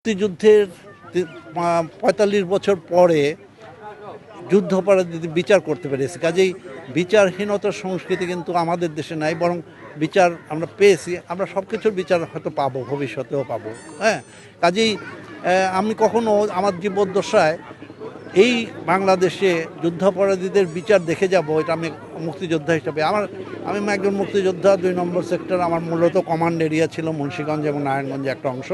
মুক্তিযুদ্ধের ৪৫ বছর পরে যুদ্ধাপরাধীদের বিচার করতে পেরেছি। কাজেই বিচারহীনতার সংস্কৃতি কিন্তু আমাদের দেশে নাই, বরং বিচার আমরা পেয়েছি। আমরা সব কিছুর বিচার হয়তো পাবো, ভবিষ্যতেও পাবো। হ্যাঁ, কাজেই আমি কখনো আমার জীবদ্দশায় এই বাংলাদেশে যুদ্ধাপরাধীদের বিচার দেখে যাব, এটা আমি মুক্তিযোদ্ধা হিসাবে আমি একজন মুক্তিযোদ্ধা। ২ নম্বর সেক্টর আমার মূলত কমান্ড এরিয়া ছিল মুন্সিগঞ্জ এবং নারায়ণগঞ্জে একটা অংশ।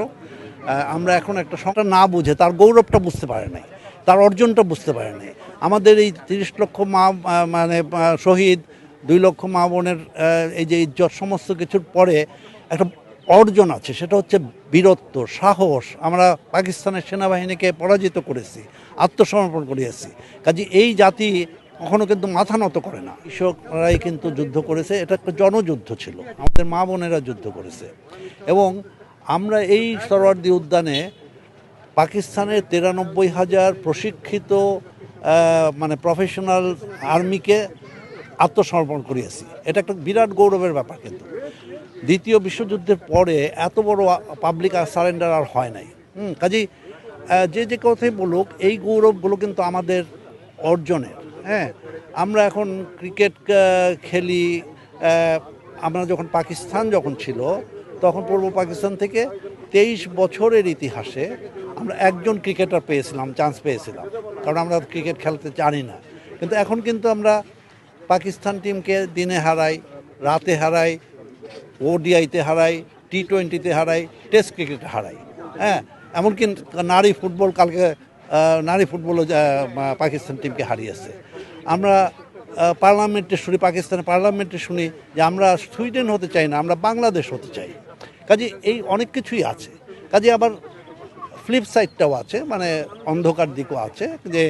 আমরা এখন একটা সংখ্যা না বুঝে তার গৌরবটা বুঝতে পারে নাই, তার অর্জনটা বুঝতে পারে নাই। আমাদের এই ৩০ লক্ষ মা মানে শহীদ, ২ লক্ষ মা বোনের এই যে ইজ্জত, সমস্ত কিছুর পরে একটা অর্জন আছে, সেটা হচ্ছে বীরত্ব, সাহস। আমরা পাকিস্তানের সেনাবাহিনীকে পরাজিত করেছি, আত্মসমর্পণ করিয়েছি। কাজে এই জাতি কখনো কিন্তু মাথা নত করে না। কৃষকরাই কিন্তু যুদ্ধ করেছে, এটা একটা জনযুদ্ধ ছিল, আমাদের মা বোনেরা যুদ্ধ করেছে। এবং আমরা এই সরোয়ার্দী উদ্যানে পাকিস্তানের ৯৩,০০০ প্রশিক্ষিত মানে প্রফেশনাল আর্মিকে আত্মসমর্পণ করিয়েছি। এটা একটা বিরাট গৌরবের ব্যাপার। কিন্তু দ্বিতীয় বিশ্বযুদ্ধের পরে এত বড় পাবলিক সারেন্ডার আর হয় নাই। কাজেই যে কথাই বলুক, এই গৌরবগুলো কিন্তু আমাদের অর্জনের। হ্যাঁ, আমরা এখন ক্রিকেট খেলি। আমরা যখন পাকিস্তান ছিল, তখন পূর্ব পাকিস্তান থেকে ২৩ বছরের ইতিহাসে আমরা একজন ক্রিকেটার পেয়েছিলাম, চান্স পেয়েছিলাম, কারণ আমরা ক্রিকেট খেলতে জানি না। কিন্তু এখন কিন্তু আমরা পাকিস্তান টিমকে দিনে হারাই, রাতে হারাই, ওডিআইতে হারাই, টি-20তে হারাই, টেস্ট ক্রিকেটে হারাই। হ্যাঁ, এমনকি নারী ফুটবল, কালকে নারী ফুটবলও পাকিস্তান টিমকে হারিয়েছে। আমরা পার্লামেন্টে শুনি, পাকিস্তানের পার্লামেন্টে শুনি যে আমরা সুইডেন হতে চাই না, আমরা বাংলাদেশ হতে চাই। কাজে এই অনেক কিছুই আছে। কাজে আবার ফ্লিপ সাইডটাও আছে, মানে অন্ধকার দিকও আছে, যে